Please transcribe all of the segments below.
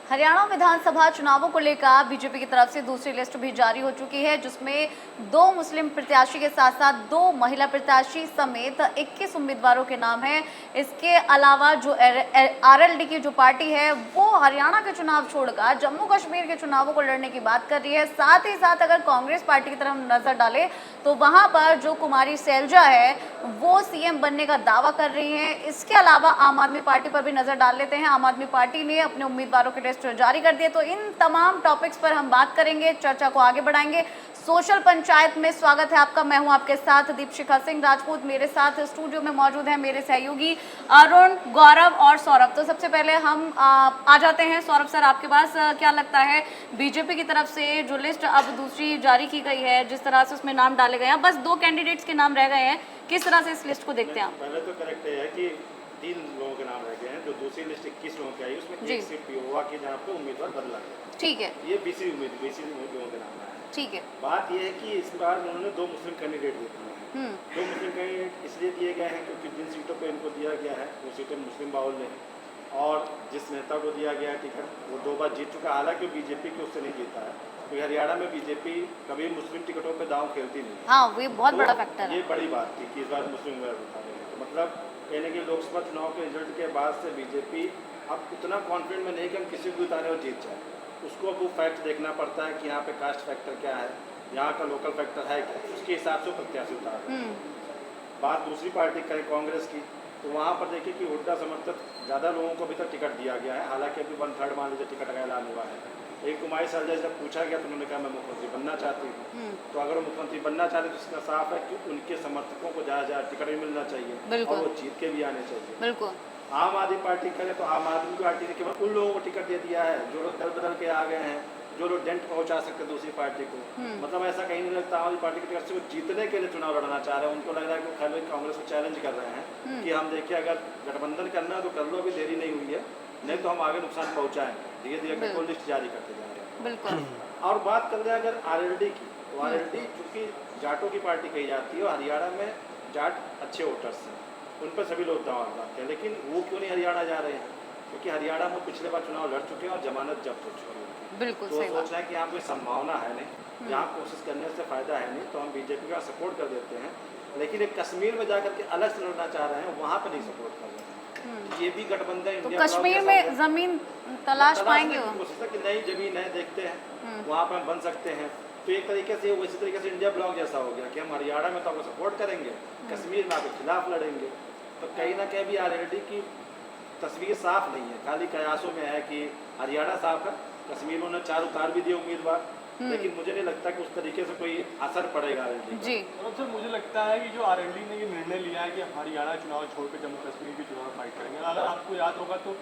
हरियाणा विधानसभा चुनावों को लेकर बीजेपी की तरफ से दूसरी लिस्ट भी जारी हो चुकी है, जिसमें 2 मुस्लिम प्रत्याशी के साथ साथ 2 महिला प्रत्याशी समेत 21 उम्मीदवारों के नाम हैं। इसके अलावा जो आरएलडी की जो पार्टी है वो हरियाणा के चुनाव छोड़कर जम्मू कश्मीर के चुनावों को लड़ने की बात कर रही है। साथ ही साथ अगर कांग्रेस पार्टी की तरफ नजर डाले तो वहां पर जो कुमारी सैलजा है वो सीएम बनने का दावा कर रही है। इसके अलावा आम आदमी पार्टी पर भी नजर डाल लेते हैं। आम आदमी पार्टी ने अपने उम्मीदवारों के लिस्ट जारी कर दिए, तो इन तमाम टॉपिक्स पर हम बात करेंगे, चर्चा को आगे बढ़ाएंगे। सोशल पंचायत में स्वागत है आपका। मैं हूं आपके साथ दीपशिखा सिंह राजपूत। मेरे साथ स्टूडियो में मौजूद हैं मेरे सहयोगी अरुण, गौरव और सौरभ। तो सबसे पहले हम आ जाते हैं सौरभ सर आपके पास। क्या लगता है बीजेपी की तरफ से जो लिस्ट अब दूसरी जारी की गई है, जिस तरह से उसमें नाम डाले गए हैं, बस 2 कैंडिडेट्स के नाम रह गए हैं, किस तरह से इस लिस्ट को देखते हैं आप? पहले तो करेक्ट है कि 3 लोगों के नाम रह गए हैं। जो दूसरी लिस्ट 21 लोगों की आई उसमें एक सीट हुआ कि जहाँ पे उम्मीदवार बदला गया। ठीक है, ये बीसी लोगों के नाम है। ठीक है। बात ये है कि इस बार उन्होंने 2 मुस्लिम कैंडिडेट दिए हैं। 2 मुस्लिम कैंडिडेट इसलिए दिए गए हैं क्योंकि जिन सीटों पे इनको दिया गया है वो सीटें मुस्लिम बाहुल्य हैं, और जिस नेता को दिया गया है टिकट वो 2 बार जीत चुका है। हालांकि बीजेपी की उससे नहीं जीता है, क्योंकि हरियाणा में बीजेपी कभी मुस्लिम टिकटों पर दांव खेलती नहीं है। हाँ, ये बहुत बड़ा फैक्टर है। ये बड़ी बात थी कि इस बार मुस्लिम उठा रहे हैं। मतलब कहने की लोकसभा चुनाव के रिजल्ट के बाद से बीजेपी अब उतना कॉन्फिडेंट में नहीं कि हम किसी को उतारे और जीत जाए। उसको अब वो फैक्ट देखना पड़ता है कि यहाँ पे कास्ट फैक्टर क्या है, यहाँ का लोकल फैक्टर है क्या, उसके हिसाब से प्रत्याशी उतार। बात दूसरी पार्टी करें कांग्रेस की, तो वहाँ पर देखिए कि हुड्डा समर्थक ज़्यादा लोगों को अभी तक टिकट दिया गया है। हालांकि अभी 1/3 मान लीजिए टिकट का ऐलान हुआ है। एक कुमारी सैलजा जब पूछा गया तो उन्होंने कहा मैं मुख्यमंत्री बनना चाहती हूँ। तो अगर वो मुख्यमंत्री बनना चाहते तो इसका साफ है कि उनके समर्थकों को ज़्यादा टिकट भी मिलना चाहिए और वो जीत के भी आने चाहिए। बिल्कुल। आम आदमी पार्टी करें तो आम आदमी पार्टी ने केवल उन लोगों को टिकट दे दिया है जो लोग दल बदल के आ गए हैं, जो लोग डेंट पहुंचा सकते हैं दूसरी पार्टी को। मतलब ऐसा कहीं नहीं लगता आम आदमी पार्टी की टिकट से वो जीतने के लिए चुनाव लड़ना चाह रहे हैं। उनको लग रहा है कि खाली कांग्रेस को चैलेंज कर रहे हैं कि हम देखिए अगर गठबंधन करना है तो कर लो, अभी देरी नहीं हुई है, नहीं तो हम आगे नुकसान पहुंचाएंगे। धीरे धीरे कोई लिस्ट जारी करते जा रहे हैं। बिल्कुल। और बात कर रहे हैं अगर आरएलडी की, तो आरएलडी चूंकि जाटों की पार्टी कही जाती है और हरियाणा में जाट अच्छे वोटर्स हैं, उन पर सभी लोग दावा लगाते हैं। लेकिन वो क्यों नहीं हरियाणा जा रहे हैं? क्योंकि हरियाणा में पिछले बार चुनाव लड़ चुके हैं और जमानत जब्त हो चुकी है। बिल्कुल तो सही बात। सोच रहे हैं कि यहाँ कोई संभावना है नहीं, यहाँ कोशिश करने से फायदा है नहीं, तो हम बीजेपी का सपोर्ट कर देते हैं। लेकिन एक कश्मीर में जाकर के अलग से लड़ना चाह रहे हैं, वहाँ पर नहीं सपोर्ट कर रहे हैं। ये भी गठबंधन तो इंडिया कश्मीर में जमीन तलाश पाएंगे वो? कोशिश है कि नई जमीन है, देखते हैं वहाँ पर हम बन सकते हैं। तो एक तरीके से वैसे तरीके से इंडिया ब्लॉक जैसा हो गया कि हम हरियाणा में तो आपको सपोर्ट करेंगे, कश्मीर में आपके खिलाफ लड़ेंगे। तो कहीं ना कहीं भी आरएलडी की तस्वीर साफ नहीं है, खाली कयासों में है कि हरियाणा साफ है, कश्मीर में 4 उतार भी दिए उम्मीदवार, लेकिन मुझे नहीं लगता कि उस तरीके से कोई असर पड़ेगा आरएलडी जी। और सर मुझे लगता है कि जो आरएलडी ने ये निर्णय लिया है कि हरियाणा चुनाव छोड़कर जम्मू कश्मीर के चुनाव फाइट करेंगे। अगर आपको याद होगा तो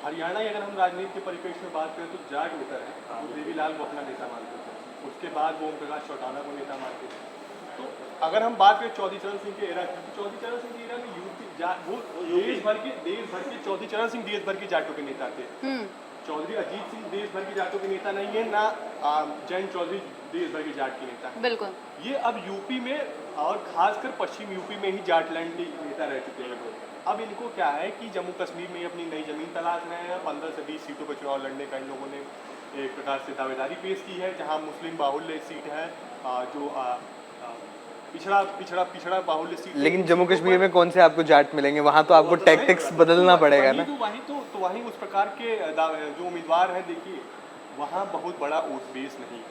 हरियाणा की अगर हम राजनीति के परिप्रेक्ष्य में बात करें तो जाट वोटर है, वो देवीलाल को अपना नेता मानते थे, उसके बाद वो ओम प्रकाश चौटाला को नेता मानते थे। तो अगर हम बात करें चौधरी चरण सिंह के एरा की, तो चौधरी चरण सिंह के एरा में देश भर के चौधरी चरण सिंह देश भर के जाटों के नेता थे। चौधरी अजीत सिंह देश भर के जाटों के नेता नहीं है, ना जैन चौधरी देश भर के जाट के नेता है। बिल्कुल। ये अब यूपी में और खासकर पश्चिम यूपी में ही जाटलैंड के नेता रह चुके हैं। अब इनको क्या है कि जम्मू कश्मीर में अपनी नई जमीन तलाश रहे हैं। 15 से 20 सीटों पर चुनाव लड़ने का इन लोगों ने एक प्रकार से दावेदारी पेश की है, जहां मुस्लिम बाहुल्य सीट है, जो पिछड़ा बाहुल्य सीट। लेकिन जम्मू कश्मीर में कौन से आपको जाट मिलेंगे? वहाँ तो आपको टैक्टिक्स बदलना पड़ेगा ना। वहीं उस प्रकार के जो उम्मीदवार हैं, देखिए वहाँ बहुत बड़ा वोट बेस नहीं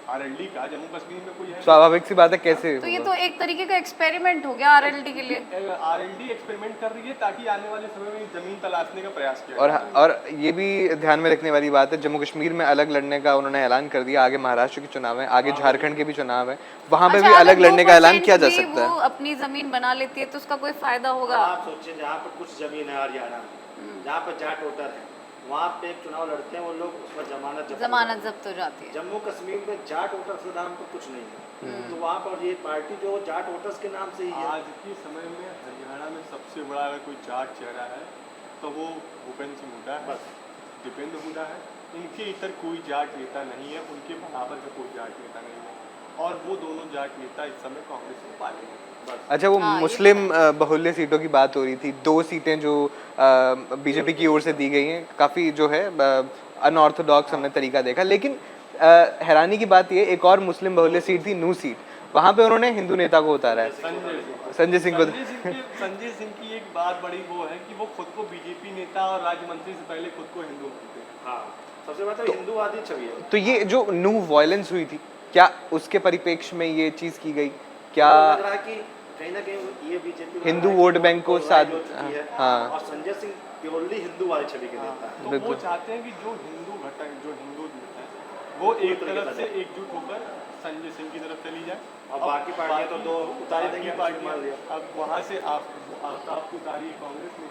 आरएलडी का जम्मू कश्मीर में कोई है। स्वाभाविक सी बात है, कैसे तो ये तो एक तरीके का एक्सपेरिमेंट हो गया आरएलडी के लिए। आरएलडी एक्सपेरिमेंट कर रही है ताकि आने वाले समय में जमीन तलाशने का प्रयास किया और ये भी ध्यान में रखने वाली बात है, जम्मू कश्मीर में अलग लड़ने का उन्होंने ऐलान कर दिया। आगे महाराष्ट्र के चुनाव है, आगे झारखंड के भी चुनाव है, वहाँ पे भी अलग लड़ने का ऐलान किया जा सकता है। अपनी जमीन बना लेती है तो उसका कोई फायदा होगा? आप सोचिए जहाँ पर कुछ जमीन है हरियाणा में, जहाँ पर जाट वोटर है, वहाँ पे एक चुनाव लड़ते हैं वो लोग, उस पर जमानत जब्त हो जाती है। जम्मू कश्मीर में जाट वोटर्स के नाम पर कुछ नहीं है, तो वहाँ पर ये पार्टी जो जाट वोटर्स के नाम से ही है। आज के समय में हरियाणा में सबसे बड़ा अगर कोई जाट चेहरा है तो वो भूपेंद्र सिंह हुड्डा है, दीपेंद्र हुड्डा है। इनके इतर कोई जाट नेता नहीं है, उनके बराबर का कोई जाट नेता नहीं है। और वो दोनों जाट नेता इस समय कांग्रेस में पाले हैं। अच्छा, वो हाँ, ये मुस्लिम बहुल्य सीटों की बात हो रही थी, 2 सीटें जो बीजेपी की ओर से दी गई हैं, काफ़ी जो है अनऑर्थोडॉक्स हमने तरीका देखा, लेकिन हैरानी की बात ये, एक और मुस्लिम बहुल्य सीट थी, नू सीट, वहाँ पे उन्होंने हिंदू नेता को उतारा है, संजय सिंह को। संजय सिंह की एक बात बड़ी वो है कि वो खुद को बीजेपी नेता और राज्य मंत्री से पहले खुद को हिंदू मानते हैं। हाँ, सबसे बड़ा तो हिंदूवादी छवि है। तो ये जो नू वायलेंस हुई थी, क्या उसके परिप्रेक्ष्य में ये चीज़ की गई? क्या मुझे लग रहा है कि कहीं ना कहीं ये बीजेपी हिंदू वोट बैंक को साथ, हाँ, और संजय सिंह प्योरली हिंदू वाली छवि के नेता है। तो वो बिल्कुल। चाहते हैं कि जो हिंदू घटक जो हिंदू है वो एक तरफ से एकजुट होकर संजय सिंह की तरफ चली जाए और बाकी पार्टियां तो दो उतारी देंगे, पार्टियां मान लिया। अब वहाँ से आप उतारी कांग्रेस में,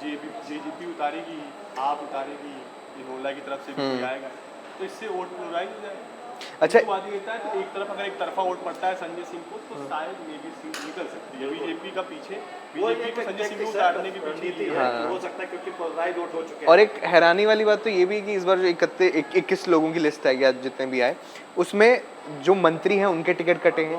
जेजेपी उतारेगी, आप उतारेगी, इनोला की तरफ से भी कोई आएगा, तो इससे वोट पोलराइज हो जाएगा। अच्छा, हिंदूवादी नेता है तो एक तरफ अगर एक तरफा वोट पड़ता है संजय सिंह को तो शायद मे बी सीट निकल सकती है बीजेपी का पीछे, बीजेपी को संजय सिंह को उतारने की रणनीति पीछे है, हो सकता है क्योंकि पोलराइज वोट हो चुके हैं। और एक हैरानी वाली बात तो ये भी है कि इस बार जो 21 लोगों की लिस्ट आई है, जितने भी आए, उसमें जो मंत्री हैं उनके टिकट कटे हैं,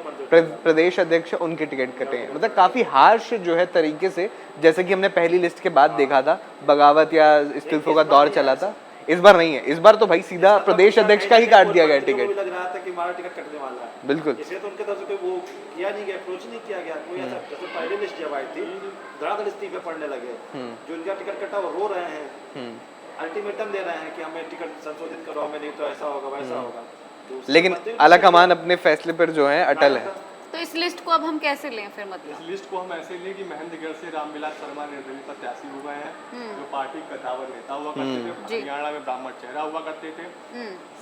प्रदेश अध्यक्ष उनके टिकट कटे हैं, मतलब काफी हार्श जो है तरीके से, जैसे कि हमने पहली लिस्ट के बाद देखा था, बगावत या इस्तीफों का दौर चला था, इस बार नहीं है। इस बार तो भाई सीधा प्रदेश अध्यक्ष का ही काट दिया गया टिकट। लग रहा था कि हमारा टिकट कटने वाला है, बिल्कुल। इसलिए तो उनके तरफ से कोई वो किया नहीं गया, अप्रोच नहीं किया गया कोई ऐसा। जैसे पहली लिस्ट जब आई थी, धड़ाधड़ इस्तीफे पड़ने लगे, जो उनका टिकट कटा वो रो रहे हैं, अल्टीमेटम दे रहे हैं कि हमें टिकट संशोधित करो, हमें नहीं तो ऐसा होगा वैसा होगा। तो लेकिन आलाकमान अपने फैसले पर जो है अटल है। तो इस लिस्ट को अब हम कैसे लें फिर, इस मतलब लिस्ट को हम ऐसे लें कि महेंद्रगढ़ से रामविलास शर्मा निर्दलीय प्रत्याशी हो गए हैं, जो पार्टी कद्दावर नेता हुआ करते थे, हरियाणा में ब्राह्मण चेहरा हुआ करते थे।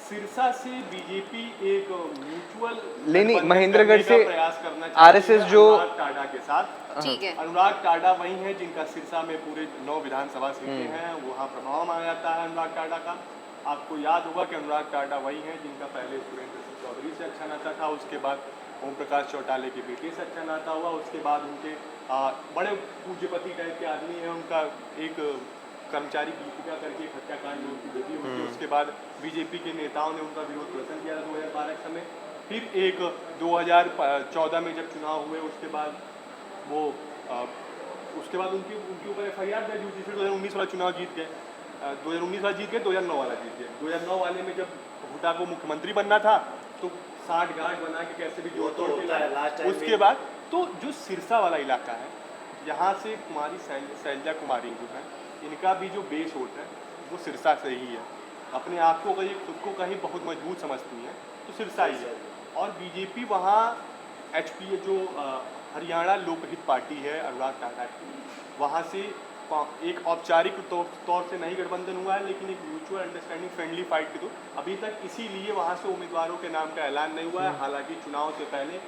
सिरसा से बीजेपी एक म्यूचुअल नहीं, महेंद्रगढ़ से प्रयास करना आरएसएस जो अनुराग टाडा के साथ। ठीक है, अनुराग टाडा वही है जिनका सिरसा में पूरे 9 विधानसभा सीटें हैं, वहाँ प्रभाव माना जाता है अनुराग टाडा का। आपको याद होगा कि अनुराग टाडा वही है जिनका पहले सुरेंद्र सिंह चौधरी से अच्छा नाता था, उसके बाद ओम प्रकाश चौटाले के बेटे से अच्छा नाता हुआ, उसके बाद उनके बड़े पूज्यपति टाइप के आदमी हैं, उनका एक कर्मचारी दीपिका करके एक हत्याकांड में उनकी बेटी हुई थी, उसके बाद बीजेपी के नेताओं ने उनका विरोध प्रदर्शन किया था 2012 के समय। फिर एक 2014 में जब चुनाव हुए उसके बाद वो उसके बाद उनके ऊपर FIR दर्ज हुई थी। फिर 2019 वाला चुनाव जीत गए, 2019 वाला जीत गए, 2009 वाला जीत गए। 2009 वाले में जब हुड्डा को मुख्यमंत्री बनना था तो 60 गार्ड बना के कैसे भी जोड़ तोड़ के लाए। उसके बाद तो जो सिरसा वाला इलाका है, यहाँ से कुमारी शैलजा कुमारी जो है, इनका भी जो बेस वोट है वो सिरसा से ही है। अपने आप को कहीं खुद को कहीं बहुत मजबूत समझती है तो सिरसा ही है। और बीजेपी वहाँ HP जो हरियाणा लोकहित पार्टी है अनुराग टाडा की, वहाँ से एक औपचारिक तौर से नहीं गठबंधन हुआ है, लेकिन एक म्यूचुअल अंडरस्टैंडिंग फ्रेंडली फाइट के तो अभी तक इसीलिए वहाँ से उम्मीदवारों के नाम का ऐलान नहीं हुआ है। हालांकि चुनाव से पहले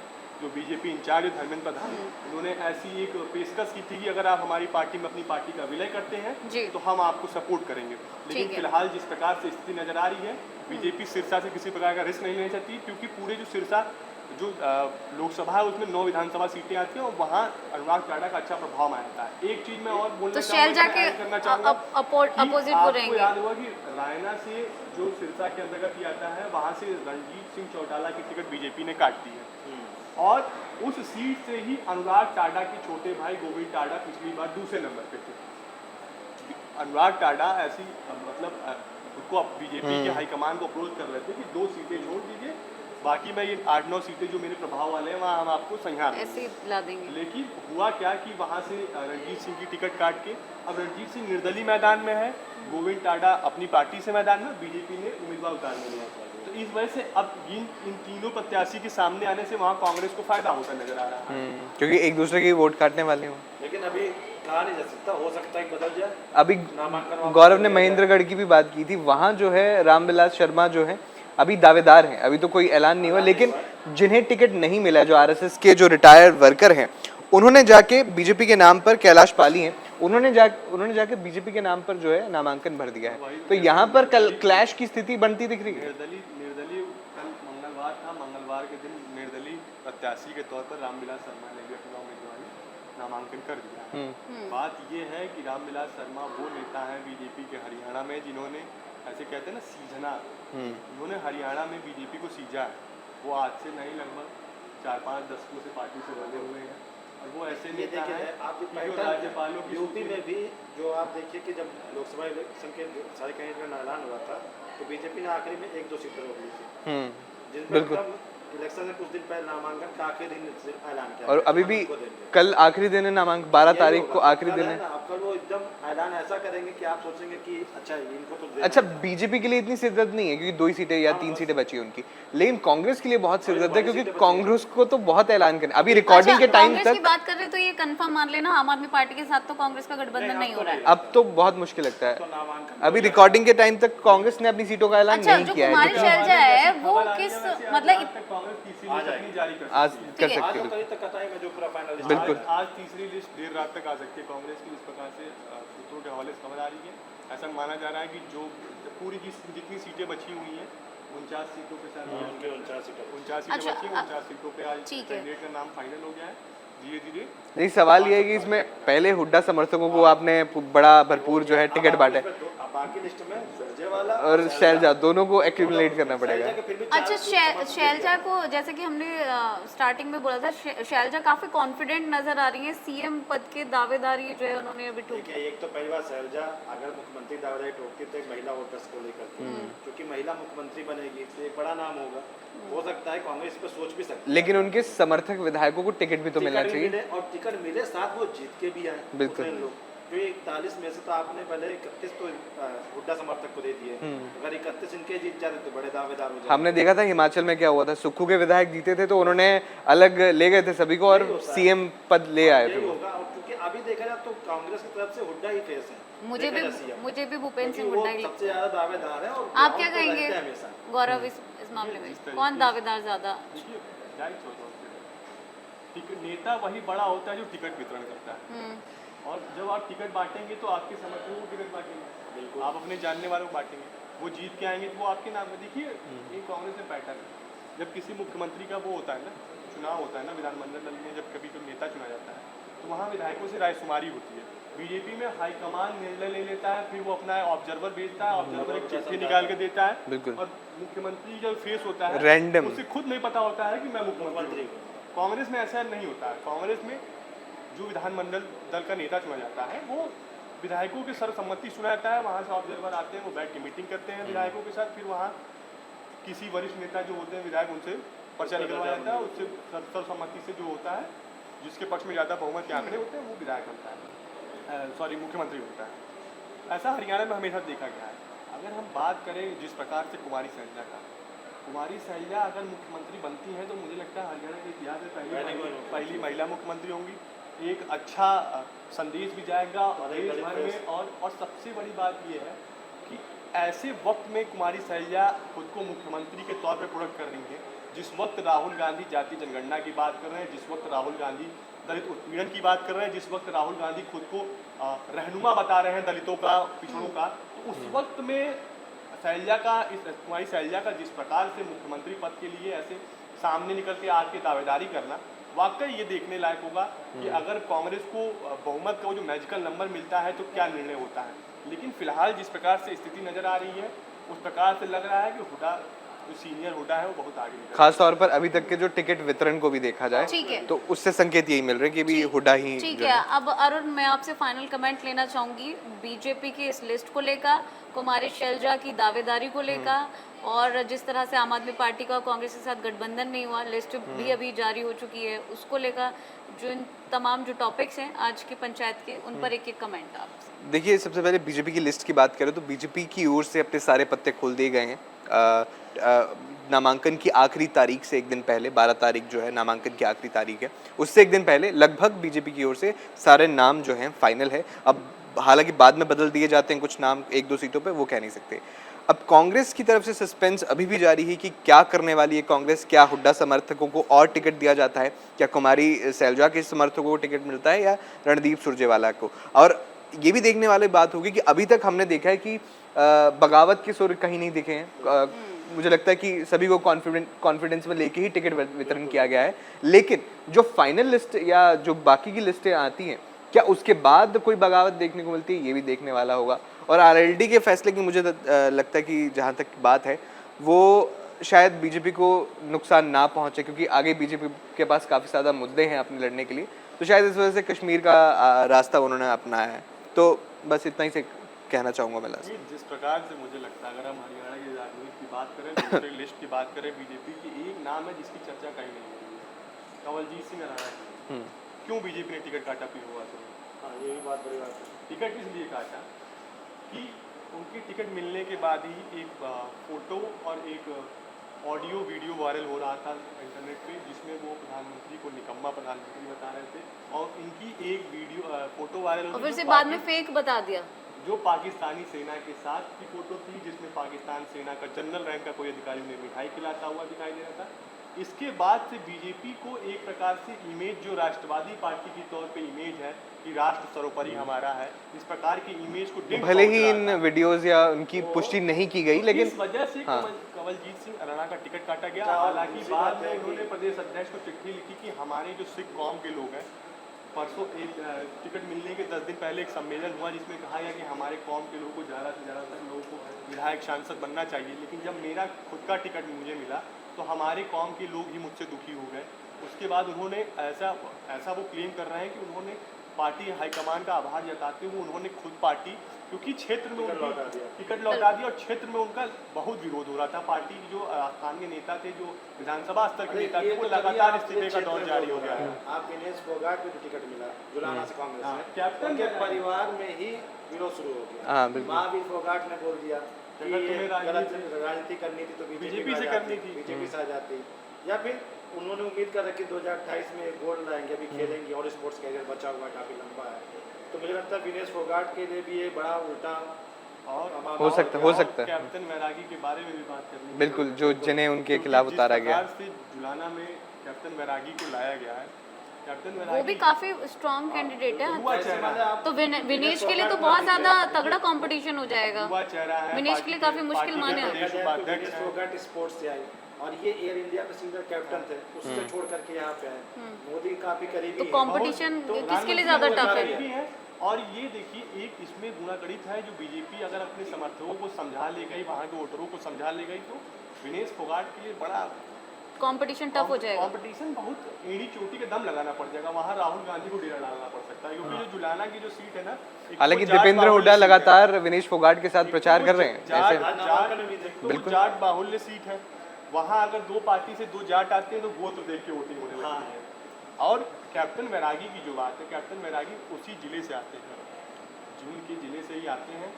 जो बीजेपी इंचार्ज धर्मेंद्र प्रधान, उन्होंने ऐसी एक पेशकश की थी कि अगर आप हमारी पार्टी में अपनी पार्टी का विलय करते हैं तो हम आपको सपोर्ट करेंगे। लेकिन फिलहाल जिस प्रकार से स्थिति नजर आ रही है, बीजेपी सिरसा से किसी प्रकार का रिस्क नहीं लेना चाहती, क्योंकि पूरे जो सिरसा जो लोकसभा है उसमें 9 विधानसभा सीटें आती हैं और वहाँ अनुराग टाडा का अच्छा प्रभाव मानता है। एक चीज मैं और बोलना करना चाहूँगा, अपोजिट वो रहेंगे। याद होगा कि रायना से जो सिरसा के अंतर्गत ही आता है, वहाँ से रणजीत सिंह चौटाला की टिकट बीजेपी ने काट दी है, और उस सीट से ही अनुराग टाडा के छोटे भाई गोविंद टाडा पिछली बार दूसरे नंबर पे थे। अनुराग टाडा ऐसी मतलब उसको बीजेपी के हाईकमान को अप्रोच कर रहे थे कि 2 सीटें छोड़ दीजिए, बाकी मैं ये 8-9 सीटें जो मेरे प्रभाव वाले हैं वहाँ हम आपको संहार ऐसे ला देंगे। लेकिन हुआ क्या कि वहाँ से रणजीत सिंह की टिकट काट के अब रणजीत सिंह निर्दलीय मैदान में है, गोविंद टाडा अपनी पार्टी से मैदान में, बीजेपी ने उम्मीदवार उतारने लिया। तो इस वजह से अब इन तीनों प्रत्याशी के सामने आने से वहाँ कांग्रेस को फायदा होता नजर आ रहा है, क्योंकि एक दूसरे की वोट काटने वाले हो। लेकिन अभी कहा नहीं जा सकता, हो सकता है बदल जाए। अभी गौरव ने महेंद्रगढ़ की भी बात की थी, वहाँ जो है रामविलास शर्मा जो है अभी दावेदार हैं, अभी तो कोई ऐलान नहीं हुआ, लेकिन जिन्हें टिकट नहीं मिला, जो RSS के जो रिटायर्ड वर्कर हैं, उन्होंने जाके बीजेपी के नाम पर, कैलाश पाली हैं, उन्होंने जाके बीजेपी के नाम पर जो है नामांकन भर दिया है। तो यहाँ पर कल क्लैश की स्थिति बनती दिख रही है। निर्दलीय कल मंगलवार था, मंगलवार के दिन निर्दलीय प्रत्याशी के तौर पर रामविलास शर्मा ने भी अपना उम्मीदवारी नामांकन कर दिया। बात ये है कि रामविलास शर्मा वो नेता है बीजेपी के हरियाणा में जिन्होंने, ऐसे कहते हैं ना, सीजना, उन्होंने हरियाणा में बीजेपी को सींचा है। वो आज से नहीं, लगभग 4-5 दशकों से पार्टी से बंधे हुए हैं और वो ऐसे ये नेता देखिए हैं आप कि जो राज्यपालों की यूपी में भी जो आप देखिए कि जब लोकसभा इलेक्शन के सारे कैंडिडेट का ऐलान हुआ था तो बीजेपी ने आखिरी में 1-2 सीटें रोक ली थी, जिनमें बिल्कुल। एकदम इलेक्शन से कुछ दिन पहले नामांकन का आखिरी दिन से ऐलान किया और गया अभी कि भी हम इनको देंगे। कल आखिरी दिन है नामांकन, 12 यही तारीख होगा। को आखिरी कल दिन है है। ना, अब कल वो एकदम ऐलान ऐसा करेंगे कि आप सोचेंगे कि अच्छा इनको तो देना अच्छा, है। बीजेपी के लिए इतनी सिरदर्द नहीं है क्योंकि 2 ही सीटें या 3 सीटें बची हैं उनकी, लेकिन कांग्रेस के लिए बहुत सिरदर्द है बड़ी क्योंकि सीटें बची हैं। कांग्रेस को तो बहुत ऐलान करना अभी रिकॉर्डिंग के टाइम कांग्रेस की तक। बात कर रहे हैं तो ये कंफर्म मान लेना आम आदमी पार्टी के साथ तो कांग्रेस का गठबंधन नहीं हो रहा है। अब तो बहुत मुश्किल लगता तो है। नामांकन अभी रिकॉर्डिंग के टाइम तक कांग्रेस ने अपनी सीटों का ऐलान अच्छा, नहीं जो किया है, कुमारी लेकिन शैलजा है वो खबर आ रही किस है, वैसे आज मतलब रात तक कांग्रेस तीसरी आ लिस्ट जाएगी। अपनी जारी कर आज सकती है। कर ठीक है। सकते आज हैं। तो कहीं तक कटाएगा जो पूरा फाइनल बिल्कुल। आज तीसरी लिस्ट देर रात तक आ सकती है कांग्रेस की, इस प्रकार से सूत्रों के हवाले से खबर आ रही है। ऐसा माना जा रहा है कि जो पूरी की जितनी सीटें बची हुई हैं 49 सीटों के साथ उनके 49 सीटें 49 सीटें अच्छा, बची हैं, 49 सीटों पे आज ठीक है। कैंडिडेट का नाम फाइनल हो गया है धीरे धीरे। नहीं, सवाल ये है कि इसमें पहले हुड्डा समर्थकों को आपने बड़ा भरपूर जो है टिकट बांटे बाकी लिस्ट में सुरजेवाला और शैलजा दोनों को एक्यूमुलेट करना पड़ेगा। शैलजा के फिर भी चार अच्छा, समर्थक शैलजा को जैसे कि हमने स्टार्टिंग में बोला था, शैलजा काफी कॉन्फिडेंट नजर आ रही है, सीएम पद के दावेदारी जो है उन्होंने अभी ठोकी। देखिए एक तो पहली बार शैलजा अगर मुख्यमंत्री दावेदारी ठोकती तो एक महिला वोटर्स को लेकर के, क्योंकि महिला मुख्यमंत्री बनेगी तो एक बड़ा नाम होगा, हो सकता है कांग्रेस पे सोच भी सकती है। लेकिन उनके समर्थक विधायकों को टिकट भी तो मिलना टिकट भी चाहिए। मिले और टिकट मिले साथ वो जीत के भी आए बिल्कुल। उतने लोग, क्योंकि 41 में से तो आपने पहले 31 तो हुड्डा समर्थक को दे दिए, अगर 31 इनके जीत जाते तो बड़े दावेदार हो जाते। हमने देखा था हिमाचल में क्या हुआ था, सुक्खू के विधायक जीते थे तो उन्होंने अलग ले गए थे सभी को और यही होता है। सीएम पद ले आए यही थे वो। होगा, और क्योंकि अभी देखा जाए तो कांग्रेस की तरफ से हुड्डा ही फेस है, मुझे देखा जाए CM। मुझे भी भूपेंद्र सिंह क्योंकि वो हुड्डा ही सबसे ज्यादा दावेदार है और आप क्या ग्राउंड पे कहेंगे रहते हैं हमेशा। गौरव इस मामले में कौन दावेदार ज्यादा? देखिए जाहिर सी बात है, टिकट नेता वही बड़ा होता है जो टिकट वितरण करता है, और जब आप टिकट बांटेंगे तो आपके समर्थकों को टिकट बांटेंगे, बिल्कुल। आप अपने जानने वालों को बांटेंगे, वो जीत के आएंगे तो वो आपके नाम में। देखिए ये कांग्रेस में पैटर्न है, जब किसी मुख्यमंत्री का वो होता है ना, चुनाव होता है ना विधानमंडल में, जब कभी कोई नेता चुना जाता है तो वहाँ विधायकों से रायशुमारी होती है। बीजेपी में हाईकमान निर्णय ले लेता है, फिर वो अपना ऑब्जर्वर भेजता है, ऑब्जर्वर एक चिट्ठी निकाल के देता है, बिल्कुल। और मुख्यमंत्री जब फेस होता है Random। उसे खुद नहीं पता होता है कि मैं मुख्यमंत्री हूँ। कांग्रेस में ऐसा नहीं होता है। कांग्रेस में जो विधानमंडल दल का नेता चुना जाता है वो विधायकों के सर्वसम्मति सुना जाता है, वहाँ से ऑब्जर्वर आते हैं, वो बैठ के मीटिंग करते हैं विधायकों के साथ, फिर वहाँ किसी वरिष्ठ नेता जो होते हैं विधायक उनसे पर्चा निकलवाया जाता है, उससे सर्वसम्मति से जो होता है जिसके पक्ष में ज़्यादा बहुमत के आंकड़े होते हैं वो विधायक बनता है, सॉरी मुख्यमंत्री होता है। ऐसा हरियाणा में हमेशा देखा गया है। अगर हम बात करें जिस प्रकार से कुमारी शैलजा का, कुमारी शैलजा अगर मुख्यमंत्री बनती हैं तो मुझे लगता है हरियाणा के इतिहास में पहली महिला मुख्यमंत्री होंगी। एक अच्छा संदेश भी जाएगा देश भर में, और सबसे बड़ी बात ये है कि ऐसे वक्त में कुमारी शैलजा खुद को मुख्यमंत्री के तौर पर प्रोडक्ट कर रही है, जिस वक्त राहुल गांधी जाति जनगणना की बात कर रहे हैं, जिस वक्त राहुल गांधी दलित उत्पीड़न की बात कर रहे हैं, जिस वक्त राहुल गांधी खुद को रहनुमा बता रहे हैं दलितों का, पिछड़ों का, तो उस वक्त में शैलजा का, इस कुमारी शैलजा का जिस प्रकार से मुख्यमंत्री पद के लिए ऐसे सामने निकल के आके दावेदारी करना, वाकई ये देखने लायक होगा कि अगर कांग्रेस को बहुमत का वो जो मैजिकल नंबर मिलता है तो क्या निर्णय होता है। लेकिन फिलहाल जिस प्रकार से स्थिति नजर आ रही है उस प्रकार से लग रहा है कि हुड्डा जो सीनियर हुड्डा है वो बहुत आगे निकल खास तौर पर अभी तक के जो टिकट वितरण को भी देखा जाए ठीक है। तो उससे संकेत यही मिल रहे हैं कि भी हुड्डा ही ठीक जो है। अब अरुण, मैं आपसे फाइनल कमेंट लेना चाहूंगी बीजेपी की इस लिस्ट को लेकर, कुमारी शैलजा की दावेदारी को लेकर, और जिस तरह से आम आदमी पार्टी का कांग्रेस के साथ गठबंधन नहीं हुआ, लिस्ट भी अभी जारी हो चुकी है, उसको लेकर जो इन तमाम जो टॉपिक्स हैं आज की पंचायत के, उन पर एक एक कमेंट आपसे। देखिए, सबसे पहले बीजेपी की लिस्ट की बात करें तो बीजेपी की ओर से अपने सारे पत्ते खोल दिए गए हैं। नामांकन की आखिरी तारीख से एक दिन पहले, 12 तारीख जो है नामांकन की आखिरी तारीख है, उससे एक दिन पहले लगभग बीजेपी की ओर से सारे नाम जो हैं फाइनल है। अब हालांकि बाद में बदल दिए जाते हैं कुछ नाम 1-2 सीटों पे, वो कह नहीं सकते। अब कांग्रेस की तरफ से सस्पेंस अभी भी जारी है कि क्या करने वाली है कांग्रेस। क्या हुड्डा समर्थकों को और टिकट दिया जाता है, क्या कुमारी शैलजा के समर्थकों को टिकट मिलता है, या रणदीप सुरजेवाला को। और ये भी देखने वाली बात होगी कि अभी तक हमने देखा है कि बगावत के सुर कहीं नहीं दिखे हैं। मुझे लगता है कि सभी को कॉन्फिडेंस में लेके ही टिकट वितरण किया गया है। लेकिन जो फाइनल लिस्ट या जो बाकी की लिस्टें आती हैं, क्या उसके बाद कोई बगावत देखने को मिलती है, ये भी देखने वाला होगा। और आरएलडी के फैसले की मुझे लगता है कि जहाँ तक बात है वो शायद बीजेपी को नुकसान ना पहुंचे, क्योंकि आगे बीजेपी के पास काफ़ी ज़्यादा मुद्दे हैं अपने लड़ने के लिए, तो शायद इस वजह से कश्मीर का रास्ता उन्होंने अपनाया है। तो बस इतना ही से कहना चाहूँगा मैं लास्ट। ये जिस प्रकार से मुझे लगता है, अगर हम हरियाणा की राजनीति की बात करें, दूसरे लिस्ट की बात करें, बीजेपी की एक नाम है जिसकी चर्चा कहीं नहीं हो रही है, कंवलजीत सिंह राणा। क्यों बीजेपी ने टिकट काटा पी हुआ से? हाँ, ये भी बात बड़ी बात है। टिकट इसलिए काटा कि उनकी टिकट मिलने के बाद ही एक फोटो और एक ऑडियो वीडियो वायरल हो रहा था इंटरनेट पे, जिसमें वो प्रधानमंत्री को निकम्मा प्रधानमंत्री बता रहे थे, और इनकी एक वीडियो फोटो वायरल और फिर से बाद में फेक बता दिया। जो पाकिस्तानी सेना के साथ की फोटो थी, जिसमें पाकिस्तान सेना का जनरल रैंक का कोई अधिकारी उन्हें मिठाई खिलाता हुआ दिखाई दे रहा था। इसके बाद से बीजेपी को एक प्रकार से इमेज, जो राष्ट्रवादी पार्टी के तौर पे इमेज है कि राष्ट्र सर्वोपरि हमारा है, इस प्रकार की इमेज को भले ही इन वीडियोस या उनकी पुष्टि नहीं की गई, लेकिन इस वजह से कंवलजीत सिंह राणा का टिकट काटा गया। हालांकि बाद में उन्होंने प्रदेश अध्यक्ष को चिट्ठी लिखी कि हमारे जो सिख कौम के लोग हैं, परसों एक टिकट मिलने के 10 दिन पहले एक सम्मेलन हुआ जिसमें कहा गया कि हमारे कौम के लोगों को ज़्यादा से ज़्यादा लोगों को विधायक सांसद बनना चाहिए, लेकिन जब मेरा खुद का टिकट मुझे मिला तो हमारे कौम के लोग ही मुझसे दुखी हो गए। उसके बाद उन्होंने ऐसा वो क्लेम कर रहे हैं कि उन्होंने पार्टी हाईकमान का आभार जताते हुए उन्होंने खुद पार्टी, क्योंकि क्षेत्र में टिकट लौटा दिया और क्षेत्र में उनका बहुत विरोध हो रहा था। पार्टी जो स्थानीय नेता थे, जो विधानसभा स्तर के नेता थे, वो लगातार इस्तीफे का दौर जारी हो गया है। आप दिनेश फोगाट को टिकट मिला जुलाना से कांग्रेस में, कैप्टन के परिवार में ही विरोध शुरू हो गया। हाँ बिल्कुल, महावीर फोगाट ने बोल दिया कि ये गलत राजनीति करनी थी तो बीजेपी से करनी थी, बीजेपी से आ जाती, या फिर उन्होंने उम्मीद कर रखी 2028 में गोल्ड लाएंगे, अभी खेलेंगे और स्पोर्ट्स कैरियर बचा हुआ काफी लंबा है। तो मुझे लगता है दिनेश फोगाट के लिए भी ये बड़ा उल्टा और हो सकता है। कैप्टन वैरागी के बारे में भी बात करनी, बिल्कुल, जो जिन्हें उनके खिलाफ उतारा गया। से जुलाना में कैप्टन वैरागी को लाया गया है, कैप्टन वो वैरागी भी काफी स्ट्रॉन्ग कैंडिडेट है, युवा चेहरा है। तो विनेश के लिए तो बहुत ज्यादा तगड़ा कंपटीशन हो जाएगा। युवा चेहरा है, विनेश के लिए काफी मुश्किल माने प्रदेश उपाध्यक्ष दिनेश हैं। फोगाट स्पोर्ट्स से आए और ये एयर इंडिया के सीनियर कैप्टन थे, उससे छोड़ करके यहाँ पे आए। मोदी काफी करीबी तो हैं। कंपटीशन तो किसके लिए ज्यादा टफ है? भी है। और ये देखिए, एक इसमें गुणा गणित है, जो बीजेपी अगर अपने समर्थकों को समझा ले गई, वहाँ के वोटरों को समझा ले गई, तो विनेश फोगाट के लिए बड़ा कंपटीशन टफ हो जाएगा। कंपटीशन बहुत एड़ी चोटी के दम लगाना पड़ जाएगा। वहाँ राहुल गांधी को डेरा डालना पड़ सकता है, क्योंकि जो जुलाना की जो सीट है ना, हालांकि दीपेंद्र हुड्डा लगातार विनेश फोगाट के साथ प्रचार कर रहे हैं, बिल्कुल जाट बाहुल्य सीट है। वहाँ अगर दो पार्टी से दो जाट आते हैं तो गोत्र देख के वोटिंग होने लगती है। और कैप्टन वैरागी की जो बात है, कैप्टन वैरागी उसी जिले से आते हैं, जून के जिले से ही आते हैं।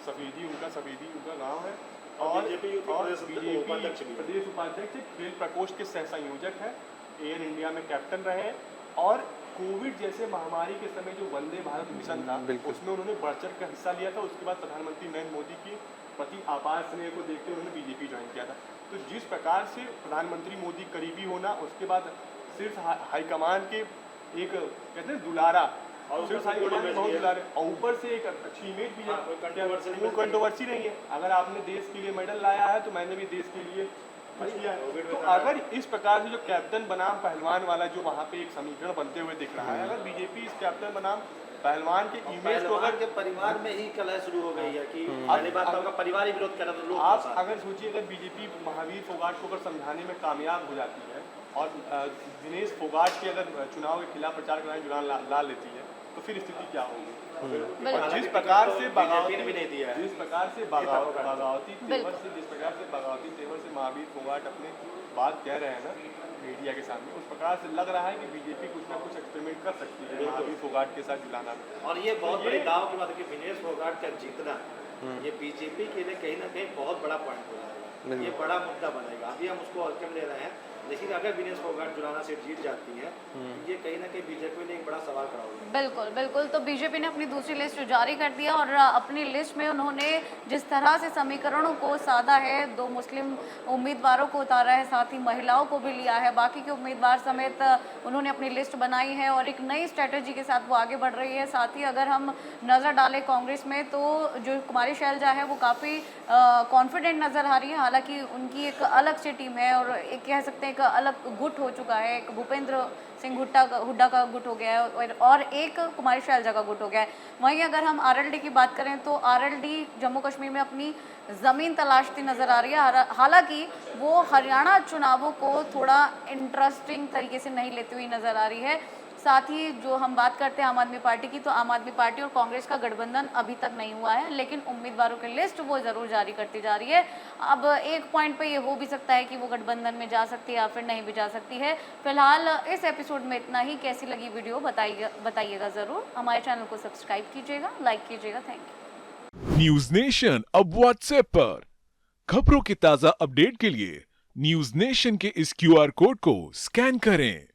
सफेदी उनका गांव है, और बीजेपी प्रदेश उपाध्यक्ष, खेल प्रकोष्ठ के सह संयोजक है, एयर इंडिया में कैप्टन रहे, और कोविड जैसे महामारी के समय जो वंदे भारत मिशन था, उसमें उन्होंने बढ़ चढ़ कर हिस्सा लिया था। उसके बाद प्रधानमंत्री नरेंद्र मोदी के प्रति आपार स्नेह को देखते हुए उन्होंने बीजेपी ज्वाइन किया था। तो जिस प्रकार से प्रधानमंत्री मोदी करीबी होना, उसके बाद सिर्फ हाईकमान के एक कहते हैं दुलारा, और सिर्फ हाईकमान के बहुत दुलारे, और ऊपर से एक अच्छी इमेज भी है, कोई कंट्रोवर्सी नहीं है। अगर आपने देश के लिए मेडल लाया है तो मैंने भी देश के लिए कुछ किया है। तो अगर इस प्रकार से जो कैप्टन बनाम पहलवान वाला जो वहाँ पे एक समीकरण बनते हुए दिख रहा है, अगर बीजेपी इस कैप्टन बनाम पहलवान के इमेज को, अगर के परिवार में ही कलह शुरू हो गई है कि पहली बात तो परिवार ही विरोध कर रहा था, लोग आप अगर सोचिए, अगर बीजेपी महावीर फोगाट को अगर समझाने में कामयाब हो जाती है और दिनेश फोगाट के अगर चुनाव के खिलाफ प्रचार कराने जुलान ला लेती है, तो फिर स्थिति क्या होगी? और जिस प्रकार से बगावती तेवर से महावीर फोगाट अपने बात कह रहे हैं ना मीडिया के सामने, उस प्रकार से लग रहा है कि बीजेपी कुछ ना कुछ एक्सपेरिमेंट कर सकती है महावीर फोगाट के साथ जुलाना में। और ये बहुत बड़े दाव की बात है कि दिनेश फोगाट का जीतना ये बीजेपी के लिए कहीं ना कहीं बहुत बड़ा पॉइंट हो जाएगा, ये बड़ा मुद्दा बनेगा। अभी हम उसको हल्के में ले रहे हैं, लेकिन अगर दिनेश फोगाट जुलाना सीट जीत जाती है, ये कहीं ना कहीं बीजेपी ने एक बड़ा सवाल खड़ा होगा। बिल्कुल बिल्कुल। तो बीजेपी ने अपनी दूसरी लिस्ट जारी कर दिया, और अपनी लिस्ट में उन्होंने जिस तरह से समीकरणों को साधा है, 2 मुस्लिम उम्मीदवारों को उतारा है, साथ ही महिलाओं को भी लिया है, बाकी के उम्मीदवार समेत उन्होंने अपनी लिस्ट बनाई है और एक नई स्ट्रेटजी के साथ वो आगे बढ़ रही है। साथ ही अगर हम नज़र डालें कांग्रेस में, तो जो कुमारी शैलजा है वो काफ़ी कॉन्फिडेंट नज़र आ रही है। हालांकि उनकी एक अलग से टीम है और एक कह सकते हैं एक अलग गुट हो चुका है, एक भूपेंद्र सिंह हुड्डा का गुट हो गया है और एक कुमारी शैलजा का गुट हो गया है। वहीं अगर हम आरएलडी की बात करें तो आरएलडी जम्मू कश्मीर में अपनी ज़मीन तलाशती नज़र आ रही है। हालांकि वो हरियाणा चुनावों को थोड़ा इंटरेस्टिंग तरीके से नहीं लेती हुई नज़र आ रही है। साथ ही जो हम बात करते हैं आम आदमी पार्टी की, तो आम आदमी पार्टी और कांग्रेस का गठबंधन अभी तक नहीं हुआ है, लेकिन उम्मीदवारों की लिस्ट वो ज़रूर जारी करती जा रही है। अब एक पॉइंट पे ये हो भी सकता है कि वो गठबंधन में जा सकती है या फिर नहीं भी जा सकती है। फिलहाल इस एपिसोड में इतना ही। कैसी लगी वीडियो बताइएगा ज़रूर। हमारे चैनल को सब्सक्राइब कीजिएगा, लाइक कीजिएगा। Thank you. न्यूज नेशन अब व्हाट्सएप पर खबरों के ताजा अपडेट के लिए न्यूज नेशन के इस QR कोड को स्कैन करें।